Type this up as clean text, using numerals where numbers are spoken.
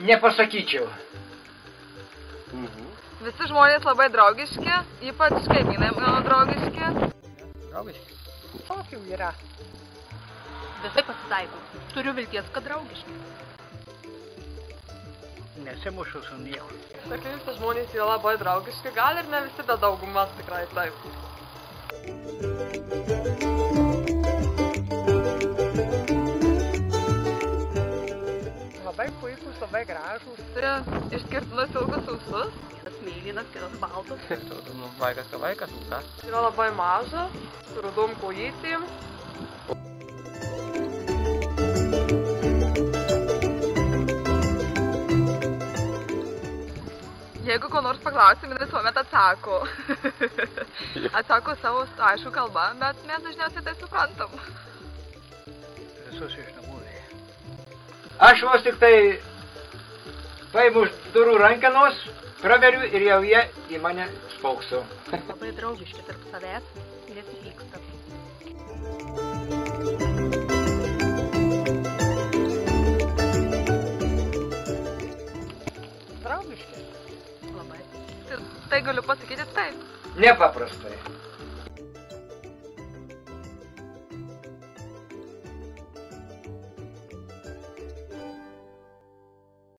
Nepasakyčiau. Visi žmonės labai draugiški, ypač kaimynai mano draugiški. Draugiški? Tokių yra. Visai pasitaiko. Turiu vilties, kad draugiški. Nesimušu su nieko. Sakai, visi žmonės yra labai draugiški, gal ir ne visi, bet daugumas tikrai taip. Labai puikus, labai gražus. Turi išskirtinus ilgus ūsus. Kitas mėlynas, kitas baltas. Vaikas ka vaikas, ką? Yra labai mažas, su rudom kojytėm. Jeigu ko nors paklausim, jis visuomet atsako. Atsako savo aišku kalbą, bet mes dažniausiai tai suprantam. Visus iš namų vėja. Aš vos tik tai paimu už durų rankenos, praveriu ir jau jie į mane spaukso. Labai draugiški tarp savęs, nesipyksta. Draugiški. Labai. Tai galiu pasakyti taip. Nepaprastai.